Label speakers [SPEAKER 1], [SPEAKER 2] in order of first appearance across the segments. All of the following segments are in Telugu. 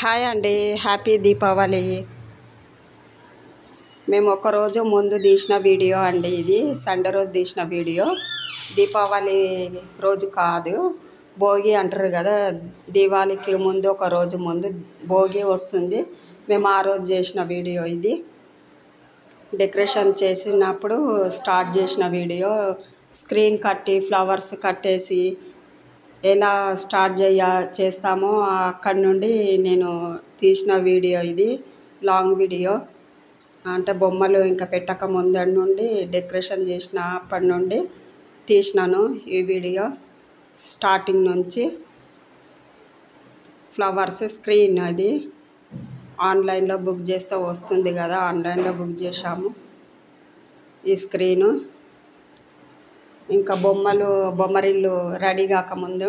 [SPEAKER 1] హాయ్ అండి, హ్యాపీ దీపావళి. మేము ఒకరోజు ముందు తీసిన వీడియో అండి. ఇది సండే రోజు తీసిన వీడియో. దీపావళి రోజు కాదు, భోగి అంటారు కదా, దీపావళికి ముందు ఒక రోజు ముందు భోగి వస్తుంది. మేము ఆ రోజు చేసిన వీడియో ఇది. డెకరేషన్ చేసినప్పుడు స్టార్ట్ చేసిన వీడియో. స్క్రీన్ కట్టి ఫ్లవర్స్ కట్టేసి ఎలా స్టార్ట్ చేస్తామో అక్కడి నుండి నేను తీసిన వీడియో ఇది. లాంగ్ వీడియో అంటే బొమ్మలు ఇంకా పెట్టక ముందడి నుండి డెకరేషన్ చేసిన అప్పటి నుండి తీసినాను ఈ వీడియో. స్టార్టింగ్ నుంచి ఫ్లవర్స్ స్క్రీన్ అది ఆన్లైన్లో బుక్ చేస్తే వస్తుంది కదా, ఆన్లైన్లో బుక్ చేశాము ఈ స్క్రీను. ఇంకా బొమ్మరిల్లు రెడీ కాకముందు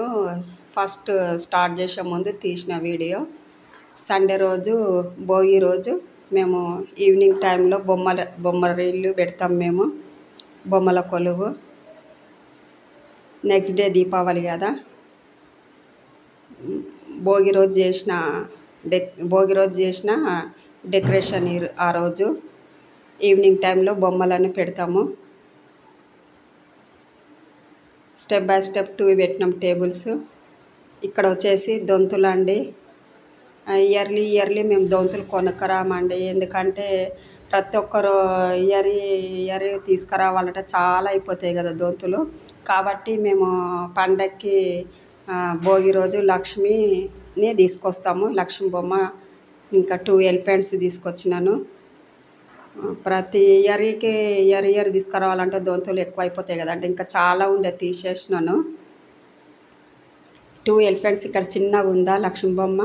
[SPEAKER 1] ఫస్ట్ స్టార్ట్ చేసే ముందు తీసిన వీడియో. సండే రోజు భోగి రోజు మేము ఈవినింగ్ టైంలో బొమ్మరిల్లు పెడతాం మేము, బొమ్మల కొలువు. నెక్స్ట్ డే దీపావళి కదా, భోగి రోజు చేసిన డెకరేషన్ ఆ రోజు ఈవినింగ్ టైంలో బొమ్మలను పెడతాము. స్టెప్ బై స్టెప్ 2 పెట్టినాం టేబుల్స్. ఇక్కడ వచ్చేసి దొంతులు అండి. ఇయర్లీ మేము దొంతులు కొనుక్కరామండి, ఎందుకంటే ప్రతి ఒక్కరు ఇయర్ తీసుకురావాలంటే చాలా అయిపోతాయి కదా దొంతులు. కాబట్టి మేము పండక్కి భోగి రోజు లక్ష్మిని తీసుకొస్తాము. లక్ష్మి బొమ్మ ఇంకా 2 ఎలిఫెంట్స్ తీసుకొచ్చినాను. ప్రతి ఇయర్ తీసుకురావాలంటే దొంతులు ఎక్కువ అయిపోతాయి కదా, అంటే ఇంకా చాలా ఉండే తీసేసినాను. 2 ఎలిఫెంట్స్ ఇక్కడ చిన్నగా ఉందా లక్ష్మి బొమ్మ,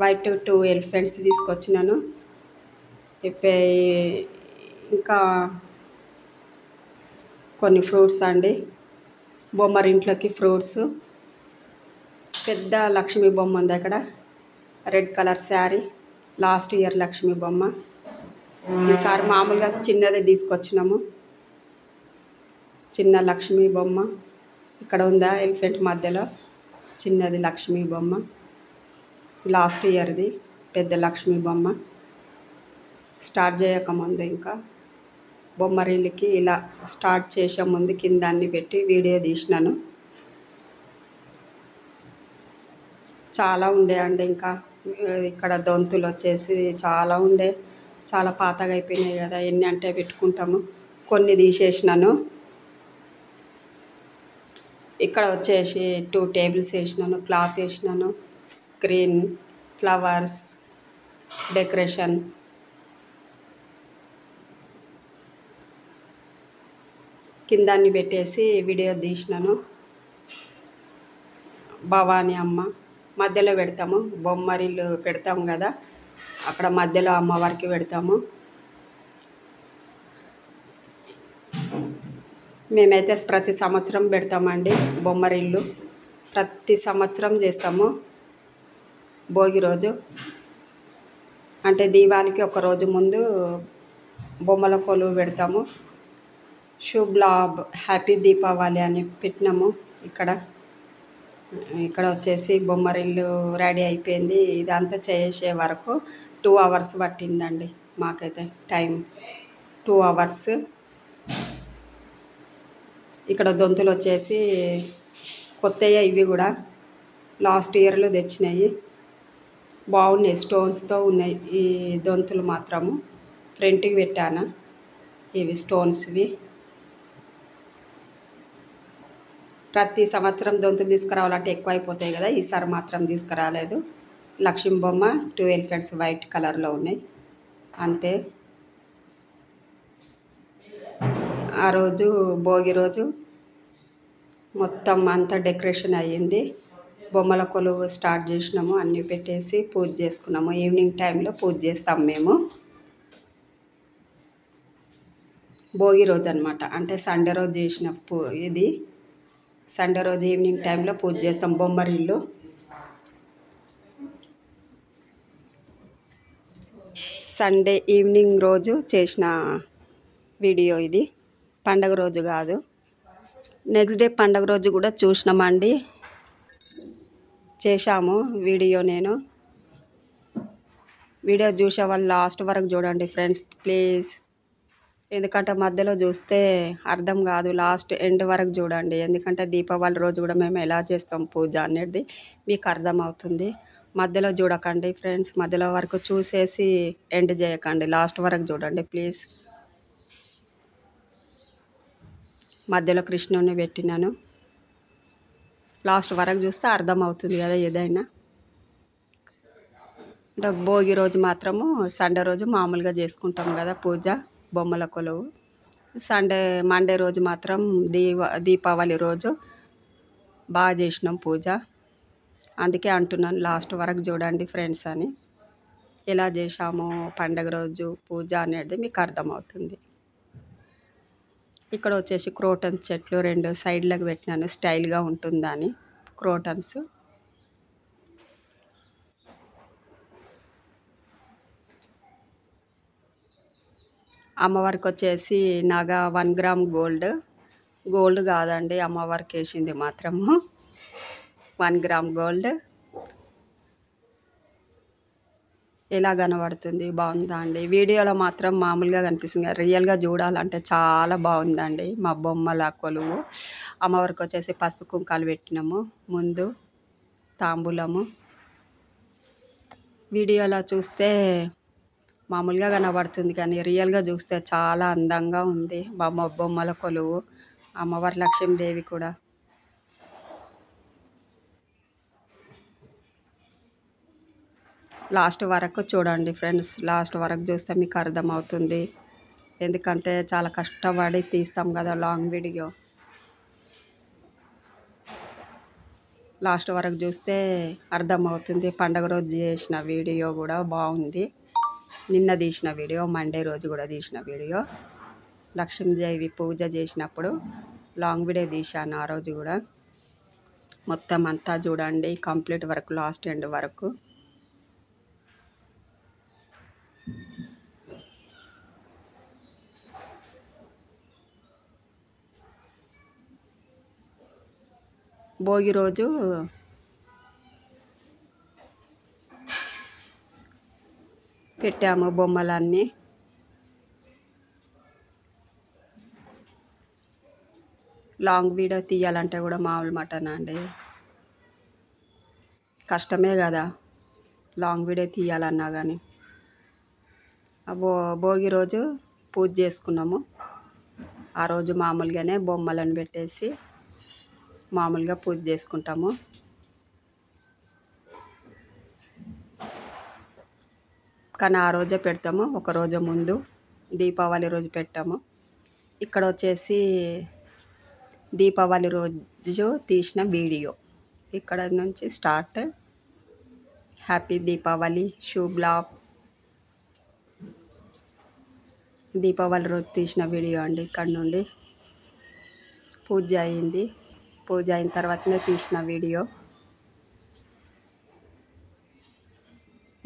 [SPEAKER 1] వైట్ 2 ఎలిఫెంట్స్ తీసుకొచ్చినాను. ఇంకా కొన్ని ఫ్రూట్స్ అండి, బొమ్మరింట్లోకి ఫ్రూట్స్. పెద్ద లక్ష్మీ బొమ్మ ఉంది అక్కడ, red colour sari, last year Lakshmi బొమ్మ. ఈసారి మామూలుగా చిన్నది తీసుకొచ్చినాము, చిన్న లక్ష్మీ బొమ్మ. ఇక్కడ ఉందా ఎలిఫెంట్ మధ్యలో చిన్నది లక్ష్మీ బొమ్మ, లాస్ట్ ఇయర్ది పెద్ద లక్ష్మీ బొమ్మ. స్టార్ట్ చేయకముందు ఇంకా బొమ్మరిల్లుకి ఇలా స్టార్ట్ చేసే ముందు కింద అన్ని పెట్టి వీడియో తీసినాను. చాలా ఉండే అండి, ఇంకా ఇక్కడ దొంతులు వచ్చేసి చాలా ఉండే, చాలా పాతగా అయిపోయినాయి కదా, ఎన్ని అంటే పెట్టుకుంటాము. కొన్ని తీసేసినాను. ఇక్కడ వచ్చేసి 2 టేబుల్స్ వేసినాను, క్లాత్ వేసినాను, స్క్రీన్, ఫ్లవర్స్, డెకరేషన్. కింద అన్ని పెట్టేసి వీడియో తీసినాను. భవానీ అమ్మ మధ్యలో పెడతాము, బొమ్మరిల్లు పెడతాము కదా, అక్కడ మధ్యలో అమ్మవారికి పెడతాము. మేమైతే ప్రతి సంవత్సరం పెడతామండి బొమ్మరిల్లు, ప్రతి సంవత్సరం చేస్తాము. భోగి రోజు అంటే దీపావళికి ఒక రోజు ముందు బొమ్మల కొలువు పెడతాము. శుభ్ లాభ్ హ్యాపీ దీపావళి అని పెట్టినాము. ఇక్కడ వచ్చేసి బొమ్మరిల్లు రెడీ అయిపోయింది. ఇదంతా చేసే వరకు 2 అవర్స్ పట్టిందండి మాకైతే టైం, 2 అవర్స్. ఇక్కడ దొంతులు వచ్చేసి కొత్తయ్య, ఇవి కూడా లాస్ట్ ఇయర్లో తెచ్చినాయి, బాగున్నాయి, స్టోన్స్తో ఉన్నాయి ఈ దొంతులు మాత్రము. ఫ్రంట్కి పెట్టాను ఇవి స్టోన్స్వి. ప్రతి సంవత్సరం దొంతులు తీసుకురావాలంటే ఎక్కువ అయిపోతాయి కదా, ఈసారి మాత్రం తీసుకురాలేదు. లక్ష్మీ బొమ్మ 2 ఎలిఫెంట్స్ వైట్ కలర్లో ఉన్నాయి అంతే. ఆ రోజు భోగి రోజు మొత్తం అంతా డెకరేషన్ అయ్యింది. బొమ్మల కొలువు స్టార్ట్ చేసినాము, అన్నీ పెట్టేసి పూజ చేసుకున్నాము. ఈవినింగ్ టైంలో పూజ చేస్తాం మేము, భోగి రోజు అనమాట. అంటే సండే రోజు చేసిన ఇది సండే రోజు ఈవినింగ్ టైంలో పూజ చేస్తాం బొమ్మరిల్లు. సండే ఈవినింగ్ రోజు చేసిన వీడియో ఇది, పండగ రోజు కాదు. నెక్స్ట్ డే పండగ రోజు కూడా చూసినామండి, చేశాము వీడియో నేను. వీడియో చూసే వాళ్ళు లాస్ట్ వరకు చూడండి ఫ్రెండ్స్ ప్లీజ్. ఎందుకంటే మధ్యలో చూస్తే అర్థం కాదు, లాస్ట్ ఎండ్ వరకు చూడండి. ఎందుకంటే దీపావళి రోజు కూడా మేము ఎలా చేస్తాం పూజ అనేది మీకు అర్థమవుతుంది. మధ్యలో చూడకండి ఫ్రెండ్స్, మధ్యలో వరకు చూసేసి ఎండ్ చేయకండి, లాస్ట్ వరకు చూడండి ప్లీజ్. మధ్యలో కృష్ణుని పెట్టినాను, లాస్ట్ వరకు చూస్తే అర్థమవుతుంది కదా ఏదైనా. అంటే భోగి రోజు మాత్రము సండే రోజు మామూలుగా చేసుకుంటాం కదా పూజ, బొమ్మల కొలువు. మండే రోజు మాత్రం దీపావళి రోజు బాగా చేసినాం పూజ. అందుకే అంటున్నాను లాస్ట్ వరకు చూడండి ఫ్రెండ్స్ అని. ఎలా చేసాము పండగ రోజు పూజ అనేది మీకు అర్థమవుతుంది. ఇక్కడ వచ్చేసి క్రోటన్స్ చెట్లు 2 సైడ్లకు పెట్టినాను, స్టైల్గా ఉంటుందని క్రోటన్స్. అమ్మవారికి వచ్చేసి నగ 1 గ్రామ్ గోల్డ్ కాదండి, అమ్మవారికి వేసింది మాత్రము 1 గ్రామ్ గోల్డ్. ఎలా కనబడుతుంది, బాగుందా అండి? వీడియోలో మాత్రం మామూలుగా కనిపిస్తుంది, రియల్గా చూడాలంటే చాలా బాగుందండి మా బొమ్మల కొలువు. అమ్మవారికి వచ్చేసి పసుపు కుంకాలు పెట్టినాము, ముందు తాంబూలము. వీడియోలో చూస్తే మామూలుగా కనబడుతుంది కానీ రియల్గా చూస్తే చాలా అందంగా ఉంది మా బొమ్మల కొలువు. అమ్మవారి లక్ష్మీదేవి కూడా. లాస్ట్ వరకు చూడండి ఫ్రెండ్స్, లాస్ట్ వరకు చూస్తే మీకు అర్థమవుతుంది. ఎందుకంటే చాలా కష్టపడి తీస్తాం కదా లాంగ్ వీడియో. లాస్ట్ వరకు చూస్తే అర్థమవుతుంది. పండగ రోజు చేసిన వీడియో కూడా బాగుంది, నిన్న తీసిన వీడియో, మండే రోజు కూడా తీసిన వీడియో. లక్ష్మీదేవి పూజ చేసినప్పుడు లాంగ్ వీడియో తీశాను ఆ రోజు కూడా. మొత్తం అంతా చూడండి కంప్లీట్ వరకు, లాస్ట్ ఎండ్ వరకు. భోగి రోజు పెట్టాము బొమ్మలన్నీ. లాంగ్ వీడియో తీయాలంటే కూడా మామూలు మటన్ అండి, కష్టమే కదా లాంగ్ వీడియో తీయాలన్నా కానీ. భోగి రోజు పూజ చేసుకున్నాము. ఆ రోజు మామూలుగానే బొమ్మలను పెట్టేసి మామూలుగా పూజ చేసుకుంటాము. కానీ ఆ రోజే పెడతాము, ఒక రోజు ముందు దీపావళి రోజు పెట్టాము. ఇక్కడ వచ్చేసి దీపావళి రోజు తీసిన వీడియో, ఇక్కడ నుంచి స్టార్ట్. హ్యాపీ దీపావళి, శుభ్ లాభ్. దీపావళి రోజు తీసిన వీడియో అండి. ఇక్కడ నుండి పూజ అయింది, పూజ అయిన తర్వాతనే తీసిన వీడియో.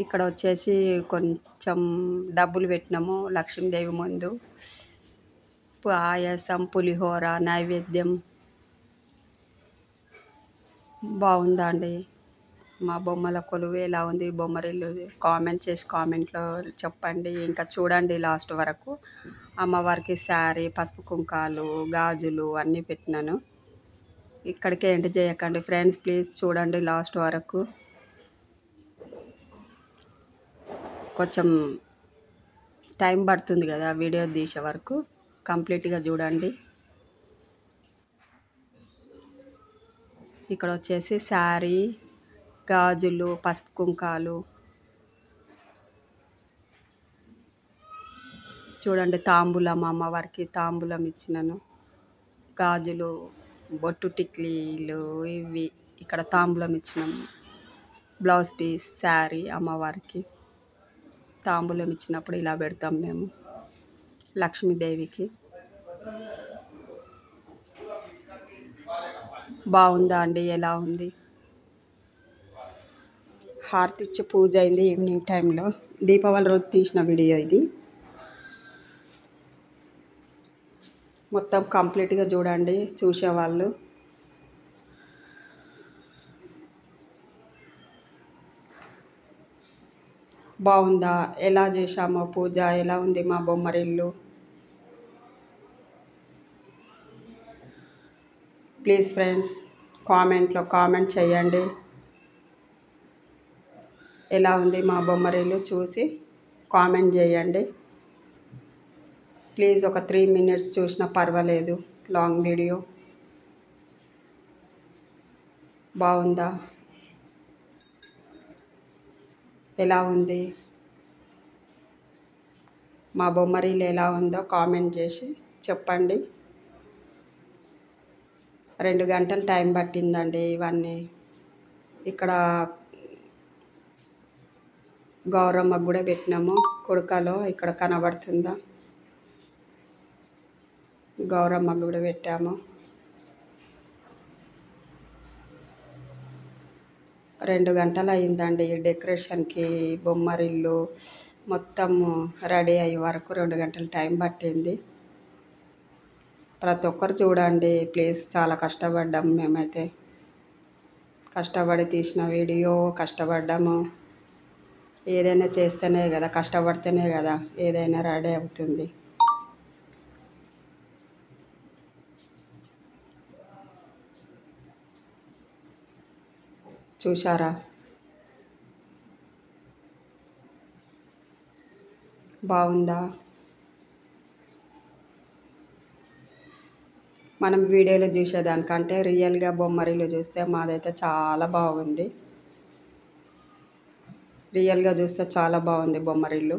[SPEAKER 1] ఇక్కడ వచ్చేసి కొంచెం డబ్బులు పెట్టినాము లక్ష్మీదేవి ముందు. పాయసం, పులిహోర నైవేద్యం. బాగుందా అండి మా బొమ్మల కొలువు? ఎలా ఉంది బొమ్మరిల్లు? కామెంట్ చేసి కామెంట్లో చెప్పండి. ఇంకా చూడండి లాస్ట్ వరకు. అమ్మవారికి శారీ, పసుపు కుంకాలు, గాజులు అన్నీ పెట్టినాను. ఇక్కడికే ఎండ్ చేయకండి ఫ్రెండ్స్ ప్లీజ్, చూడండి లాస్ట్ వరకు. కొంచెం టైం పడుతుంది కదా వీడియో తీసే వరకు, కంప్లీట్గా చూడండి. ఇక్కడ వచ్చేసి శారీ, గాజులు, పసుపు కుంకాలు చూడండి. తాంబూలం, అమ్మవారికి తాంబూలం ఇచ్చినాను. గాజులు, బొట్టు టిక్లీలు ఇవి. ఇక్కడ తాంబూలం ఇచ్చినాము. Blouse piece, sari. అమ్మవారికి తాంబూలం ఇచ్చినప్పుడు ఇలా పెడతాం మేము లక్ష్మీదేవికి. బాగుందా అండి? ఎలా ఉంది? హారతి ఇచ్చి పూజ అయింది ఈవినింగ్ టైంలో. దీపావళి రోజు తీసిన వీడియో ఇది. మొత్తం కంప్లీట్గా చూడండి చూసేవాళ్ళు. బాగుందా, ఎలా చేశామో పూజ, ఎలా ఉంది మా బొమ్మరిల్లు. ప్లీజ్ ఫ్రెండ్స్ కామెంట్లో కామెంట్ చేయండి. ఎలా ఉంది మా బొమ్మరిల్లు చూసి కామెంట్ చేయండి. ప్లీజ్ ఒక 3 minutes చూసినా పర్వాలేదు. లాంగ్ వీడియో బాగుందా, ఎలా ఉంది మా బొమ్మరిల్లు, ఎలా ఉందో కామెంట్ చేసి చెప్పండి. 2 గంటలు టైం పట్టిందండి ఇవన్నీ. ఇక్కడ గౌరమ్మకు కూడా పెట్టినాము కుడకలో, ఇక్కడ కనబడుతుందా, గౌరమ్మకు కూడా పెట్టాము. 2 గంటలు అయిందండి డెకరేషన్కి. బొమ్మరిల్లు మొత్తం రెడీ అయ్యే వరకు 2 గంటలు టైం పట్టింది. ప్రతి ఒక్కరు చూడండి ప్లీజ్. చాలా కష్టపడ్డాము మేమైతే, కష్టపడి తీసిన వీడియో, కష్టపడ్డాము. ఏదైనా చేస్తేనే కదా, కష్టపడితేనే కదా ఏదైనా రెడీ అవుతుంది. చూశారా, బాగుందా. మనం వీడియోలో చూసేదానికంటే రియల్గా బొమ్మరిల్లు చూస్తే మాదైతే చాలా బాగుంది. రియల్గా చూస్తే చాలా బాగుంది బొమ్మరిల్లు.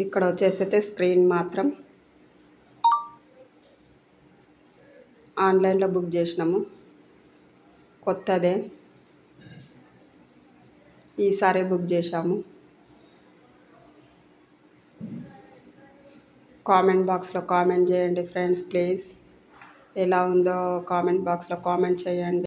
[SPEAKER 1] ఇక్కడ వచ్చేసైతే స్క్రీన్ మాత్రం ఆన్లైన్లో బుక్ చేసినాము, కొత్తదే ఈసారి బుక్ చేశాము. కామెంట్ బాక్స్లో కామెంట్ చేయండి ఫ్రెండ్స్ ప్లీజ్. ఎలా ఉందో కామెంట్ బాక్స్లో కామెంట్ చేయండి.